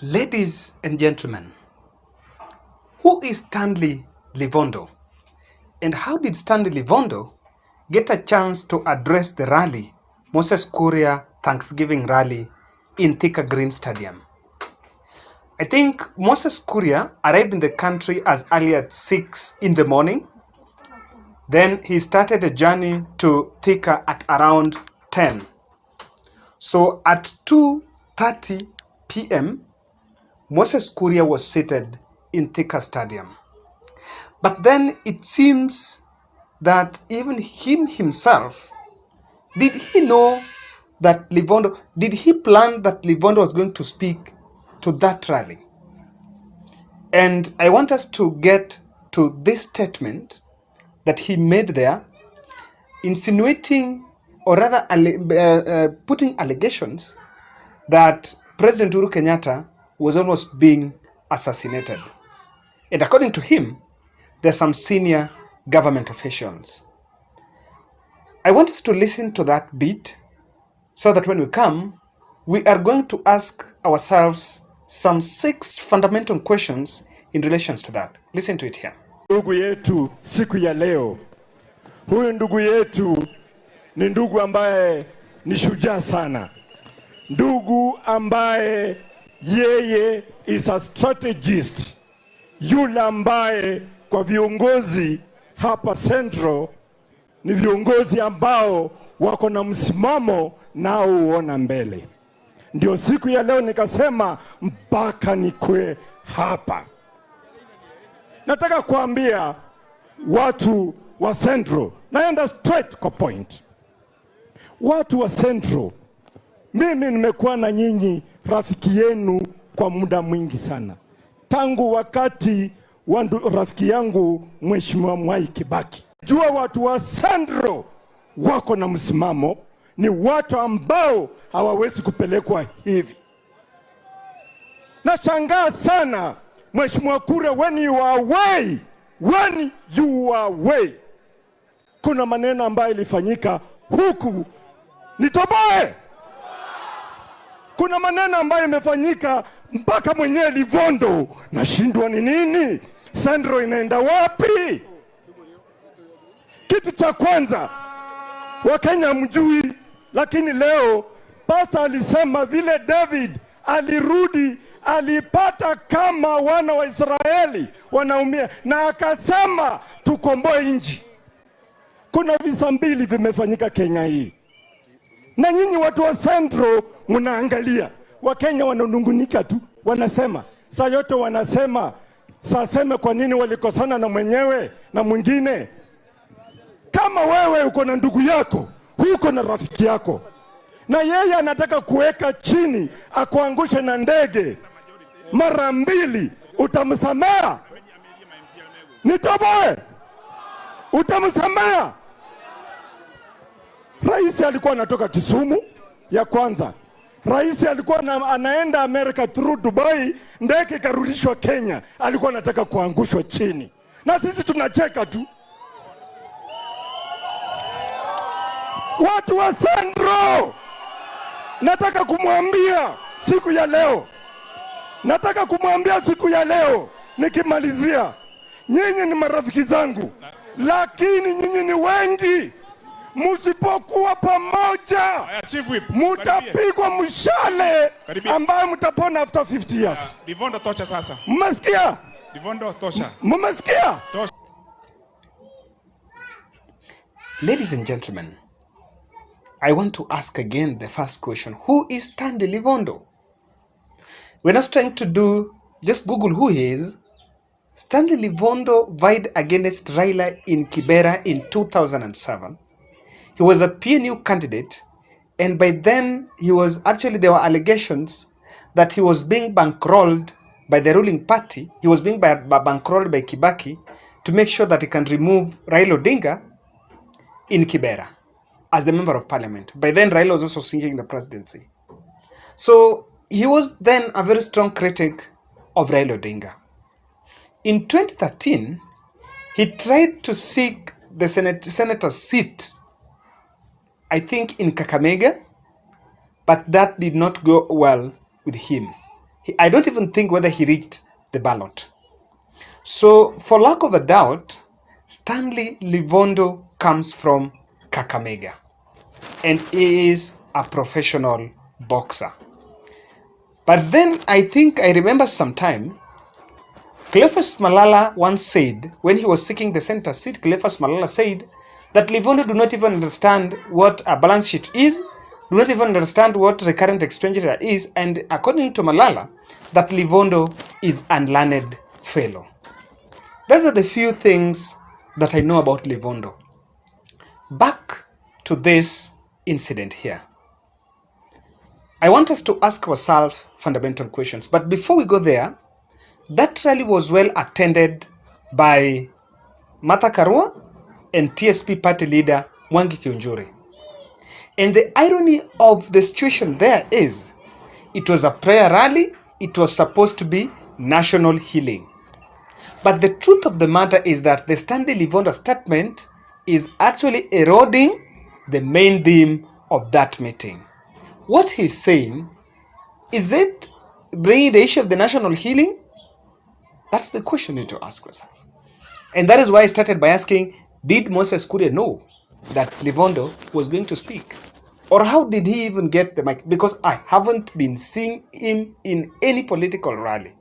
Ladies and gentlemen, who is Stanley Livondo? And how did Stanley Livondo get a chance to address the rally, Moses Kuria Thanksgiving rally in Thika Green Stadium? I think Moses Kuria arrived in the country as early as 6 in the morning. Then he started a journey to Thika at around 10. So at 2:30 p.m., Moses Kuria was seated in Thika Stadium. But then it seems that even himself, did he know that Livondo, did he plan that Livondo was going to speak to that rally? And I want us to get to this statement that he made there, insinuating or rather putting allegations that President Uhuru Kenyatta was almost being assassinated. And according to him, there are some senior government officials. I want us to listen to that bit so that when we come, we are going to ask ourselves some 6 fundamental questions in relation to that. Listen to it here. Ndugu yetu siku ya leo, huyu ndugu yetu ni ndugu ambaye ni shujaa sana, ndugu ambaye yeye is a strategist, yule ambaye kwa viongozi hapa Central ni viongozi ambao wako na msimamo nao uona mbele. Ndio siku ya leo nikasema mpaka nikwe hapa. Nataka kuambia watu wa Central, naenda straight kwa point. Watu wa Central, mimi nimekuwa na nyinyi rafiki yenu kwa muda mwingi sana. Tangu wakati wa rafiki yangu Mheshimiwa Mwai Kibaki. Jua watu wa Central wako na msimamo, ni watu ambao hawawezi kupelekwa hivi. Nashangaa sana Mheshimiwa Kuria, when you are away, kuna maneno ambayo ilifanyika huku nitoboe. Kuna maneno ambayo imefanyika mpaka mwenyewe Livondo nashindwa ni nini? Central inaenda wapi? Kitu cha kwanza, Wakenya mjui, lakini leo pastor alisema vile David alirudi, alipata kama wana wa Israeli wanaumia, na akasema tukomboe nchi. Kuna visa mbili vimefanyika Kenya hii, na nyinyi watu wa Central mnaangalia. Wakenya wananungunika tu, wanasema saa yote, wanasema saseme kwa nini walikosana na mwenyewe na mwingine. Kama wewe uko na ndugu yako, uko na rafiki yako, na yeye anataka kuweka chini akuangushe na ndege mara 2, utamsamea? Nitoboe? Utamsamea? Rais alikuwa anatoka Kisumu ya kwanza. Rais alikuwa anaenda America through Dubai, ndege karudishwa Kenya, alikuwa anataka kuangushwa chini. Na sisi tunacheka tu. Watu wa Central, nataka kumwambia siku ya leo, nikimalizia, nyinyi ni marafiki zangu, lakini nyinyi ni wengi. Musipokuwa pamoja, mutapigwa mshale ambayo mutapona after 50 years. Livondo tosha sasa. Mmesikia? Livondo tosha. Mmesikia? Ladies and gentlemen, I want to ask again the first question. Who is Stanley Livondo? We're not trying to do, just Google who he is. Stanley Livondo vied against Raila in Kibera in 2007. He was a PNU candidate, and by then there were allegations that he was being bankrolled by the ruling party. He was being bankrolled by Kibaki to make sure that he can remove Raila Odinga in Kibera as the member of parliament. By then, Raila was also seeking the presidency. So he was then a very strong critic of Raila Odinga. In 2013, he tried to seek the senator's seat, I think in Kakamega, but that did not go well with him. I don't even think whether he reached the ballot. So, for lack of a doubt, Stanley Livondo comes from Kakamega and is a professional boxer. But then I remember sometime, Cleophas Malala once said, when he was seeking the center seat, Cleophas Malala said that Livondo do not even understand what a balance sheet is, do not even understand what recurrent expenditure is, and according to Malala, that Livondo is unlearned fellow. Those are the few things that I know about Livondo. Back to this incident here. I want us to ask ourselves fundamental questions. But before we go there, that rally was well attended by Martha Karua and TSP party leader Mwangi Kiunjuri. And the irony of the situation there is, it was a prayer rally, it was supposed to be national healing. But the truth of the matter is that the Stanley Livondo statement is actually eroding the main theme of that meeting. What he's saying, is it bringing the issue of the national healing? That's the question you need to ask yourself. And that is why I started by asking, did Moses Kuria know that Livondo was going to speak? Or how did he even get the mic? Because I haven't been seeing him in any political rally.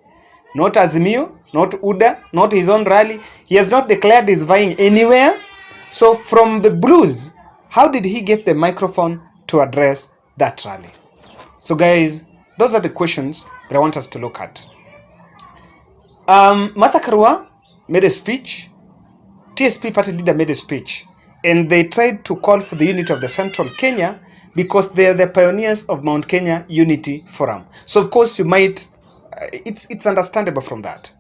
Not Azimio, not UDA, not his own rally. He has not declared he's vying anywhere. So from the blues, how did he get the microphone to address that rally? So guys, those are the questions that I want us to look at. Martha Karua made a speech, TSP party leader made a speech, and they tried to call for the unity of the Central Kenya because they are the pioneers of Mount Kenya Unity Forum. So of course you might, it's understandable from that.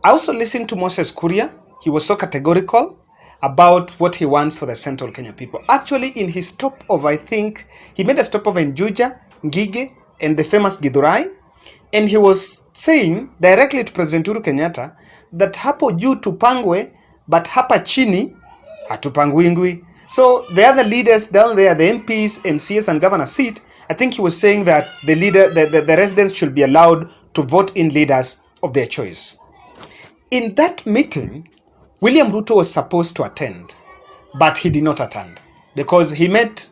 I also listened to Moses Kuria. He was so categorical about what he wants for the Central Kenya people. Actually, in his stopover, I think he made a stopover in Juja, Ngige, and the famous Githurai, and he was saying directly to President Uhuru Kenyatta that hapo juu tupangwe, but hapa chini hatupangwingwi. So the other leaders down there, the MPs, MCS, and governor seat, I think he was saying that the residents should be allowed to vote in leaders of their choice. In that meeting, William Ruto was supposed to attend, but he did not attend because he met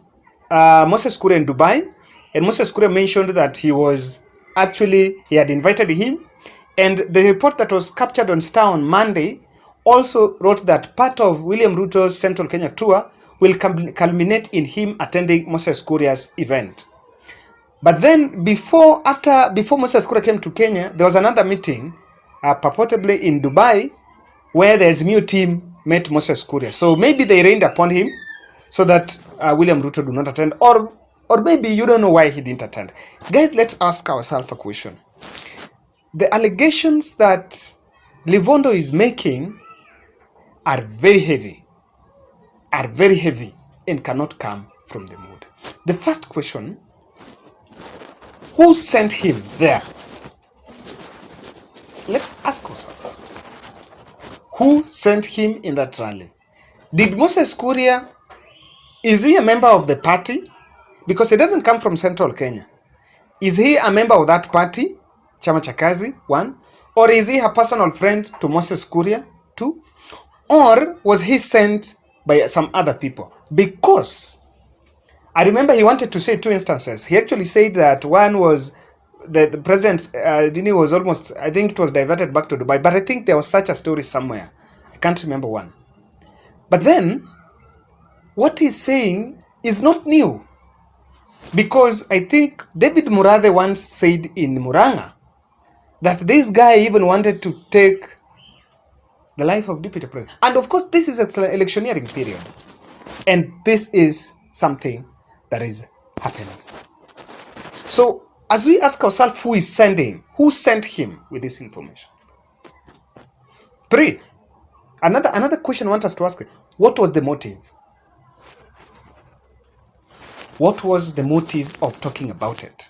Moses Kuria in Dubai, and Moses Kuria mentioned that he had invited him, and the report that was captured on Star on Monday also wrote that part of William Ruto's Central Kenya tour will culminate in him attending Moses Kuria's event. But then before Moses Kuria came to Kenya, there was another meeting purportedly in Dubai where the Azimio team met Moses Kuria. So maybe they rained upon him so that William Ruto do not attend, or maybe you don't know why he didn't attend. Guys, let's ask ourselves a question. The allegations that Livondo is making are very heavy, and cannot come from the mood. The first question, who sent him there? Let's ask ourselves. Who sent him in that rally? Did Moses Kuria, is he a member of the party? Because he doesn't come from Central Kenya. Is he a member of that party, Chama cha Kazi, one? Or is he a personal friend to Moses Kuria, two? Or was he sent by some other people? Because I remember he wanted to say two instances. He actually said that one was the president, Dini was almost, I think it was diverted back to Dubai, but I think there was such a story somewhere. I can't remember one. But then, what he's saying is not new. Because I think David Murathe once said in Muranga that this guy even wanted to take the life of deputy president. And of course, this is an electioneering period. And this is something that is happening. So, as we ask ourselves who sent him with this information? Three, another question I want us to ask, what was the motive? What was the motive of talking about it?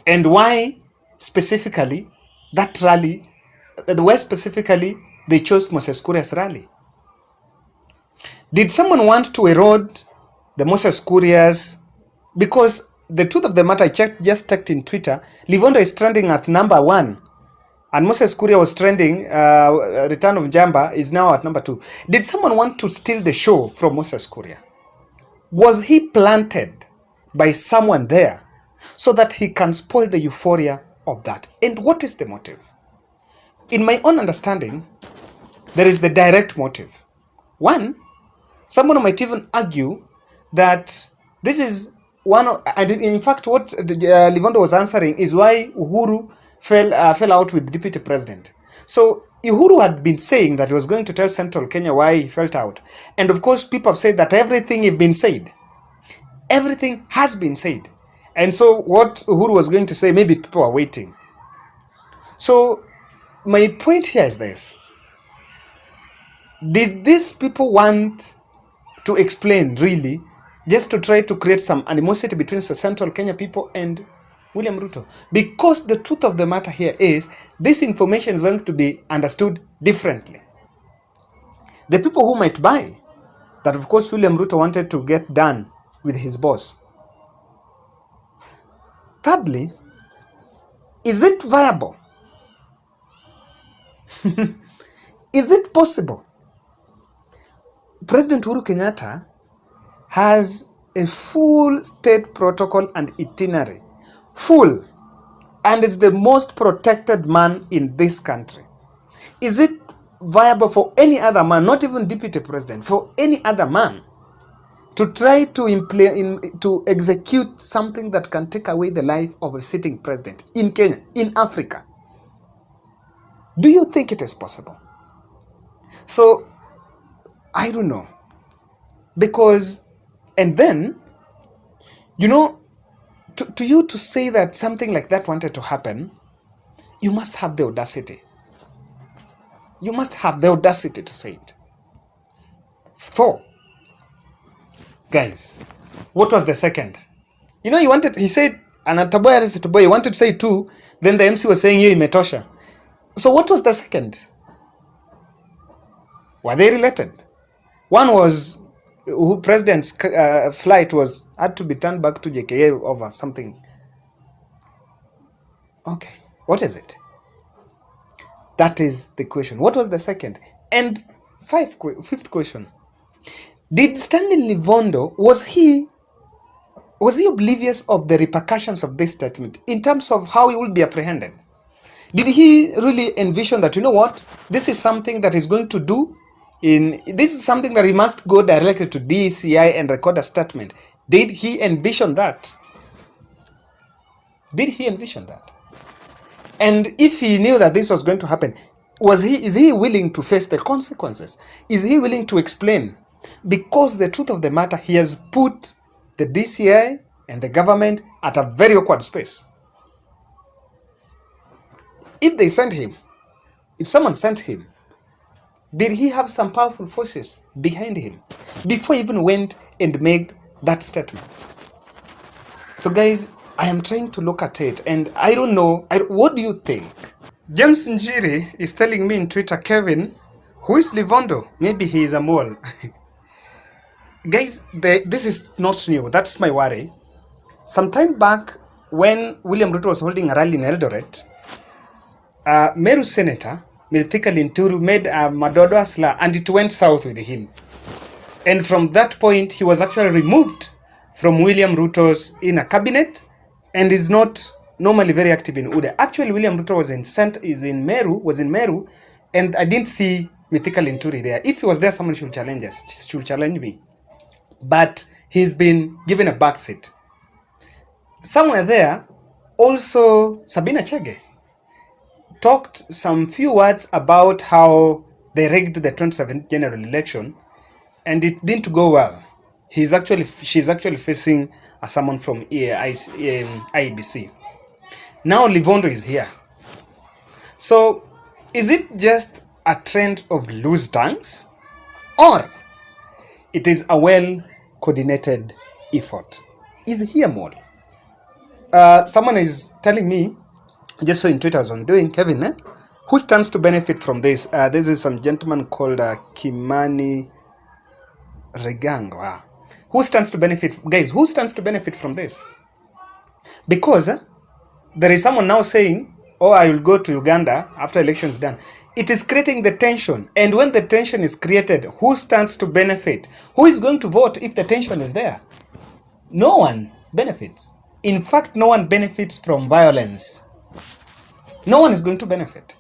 And why specifically that rally, why specifically they chose Moses Kuria's rally? Did someone want to erode the Moses Kuria's? Because the truth of the matter, I just checked in Twitter, Livondo is trending at number 1. And Moses Kuria was trending, Return of Jamba is now at number 2. Did someone want to steal the show from Moses Kuria? Was he planted by someone there so that he can spoil the euphoria of that? And what is the motive? In my own understanding, there is the direct motive. One, someone might even argue that this is one of, and in fact what Livondo was answering is why Uhuru fell out with Deputy President. So Uhuru had been saying that he was going to tell Central Kenya why he fell out. And of course, people have said that everything has been said. Everything has been said. And so what Uhuru was going to say, maybe people are waiting. So my point here is this. Did these people want to explain, really, just to try to create some animosity between the Central Kenya people and William Ruto? Because the truth of the matter here is, this information is going to be understood differently. The people who might buy that, of course, William Ruto wanted to get done with his boss. Thirdly, is it viable? Is it possible? President Uhuru Kenyatta has a full state protocol and itinerary. Full. And is the most protected man in this country. Is it viable for any other man, not even deputy president, for any other man to try to execute something that can take away the life of a sitting president in Kenya, in Africa? Do you think it is possible? So, I don't know. Because, and then, you know, to you to say that something like that wanted to happen, you must have the audacity. You must have the audacity to say it. 4. Guys, what was the second? You know, he said, he wanted to say 2, then the MC was saying, imetosha. So what was the second? Were they related? One was, President's flight had to be turned back to JKA over something. Okay, what is it? That is the question. What was the second? And fifth question. Did Stanley Livondo, was he oblivious of the repercussions of this statement in terms of how he will be apprehended? Did he really envision that, you know what, this is something that is going to do, this is something that he must go directly to DCI and record a statement? Did he envision that? Did he envision that? And if he knew that this was going to happen, is he willing to face the consequences? Is he willing to explain? Because the truth of the matter, he has put the DCI and the government at a very awkward space. If someone sent him, did he have some powerful forces behind him before he even went and made that statement? So guys, I am trying to look at it and I don't know. What do you think? James Njiri is telling me in Twitter, Kevin, who is Livondo? Maybe he is a mole. Guys, this is not new. That's my worry. Some time back, when William Ruto was holding a rally in Eldoret, Meru Senator, Mithika Linturu, made a Madodo Asla, and it went south with him. And from that point, he was actually removed from William Ruto's inner cabinet and is not normally very active in UDA. Actually, William Ruto was in Meru, and I didn't see Mithika Linturi there. If he was there, someone should challenge me. But he's been given a backseat. Somewhere there, also Sabina Chege talked some few words about how they rigged the 2017 general election, and it didn't go well. She's actually facing a summon from IEBC. Now Livondo is here. So is it just a trend of loose tongues, or it is a well-coordinated effort? Is he a mole? Someone is telling me, just so in Twitter as I'm doing, Kevin, who stands to benefit from this? This is some gentleman called Kimani Regango. Who stands to benefit? Guys, who stands to benefit from this? Because there is someone now saying, oh, I will go to Uganda after elections done. It is creating the tension. And when the tension is created, who stands to benefit? Who is going to vote if the tension is there? No one benefits. In fact, no one benefits from violence. No one is going to benefit.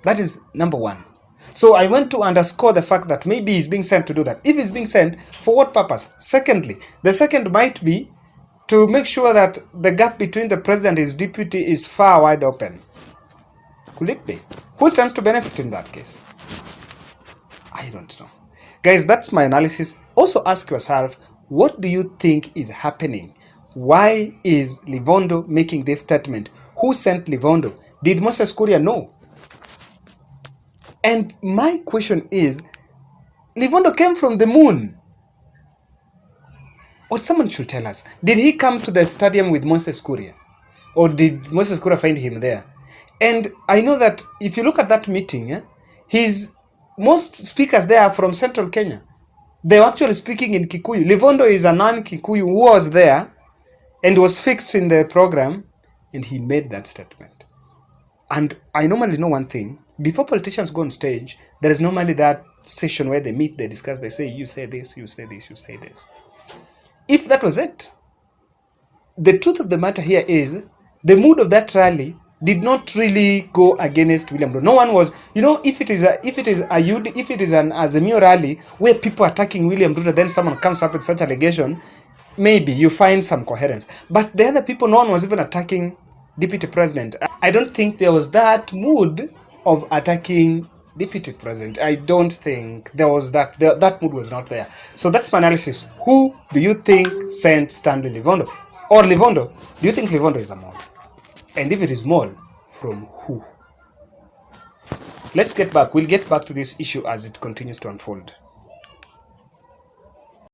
That is number one. So I want to underscore the fact that maybe he's being sent to do that. If he's being sent, for what purpose? Secondly, the second might be to make sure that the gap between the president and his deputy is far wide open. Could it be? Who stands to benefit in that case? I don't know. Guys, that's my analysis. Also ask yourself, what do you think is happening? Why is Livondo making this statement? Who sent Livondo? Did Moses Kuria know? And my question is, Livondo came from the moon. Or someone should tell us, did he come to the stadium with Moses Kuria? Or did Moses Kuria find him there? And I know that if you look at that meeting, most speakers there are from central Kenya. They were actually speaking in Kikuyu. Livondo is a non-Kikuyu who was there and was fixed in the program, and he made that statement. And I normally know one thing. Before politicians go on stage, there is normally that session where they meet, they discuss, they say, you say this, you say this, you say this. If that was it, the truth of the matter here is the mood of that rally did not really go against William Ruto. No one was, if it is an Azimio rally where people are attacking William Ruto, then someone comes up with such allegation, maybe you find some coherence. But the other people, no one was even attacking Deputy President. I don't think there was that mood of attacking Deputy President. I don't think there was that. That mood was not there. So that's my analysis. Who do you think sent Stanley Livondo? Or Livondo? Do you think Livondo is a mole? And if it is mole, from who? Let's get back. We'll get back to this issue as it continues to unfold.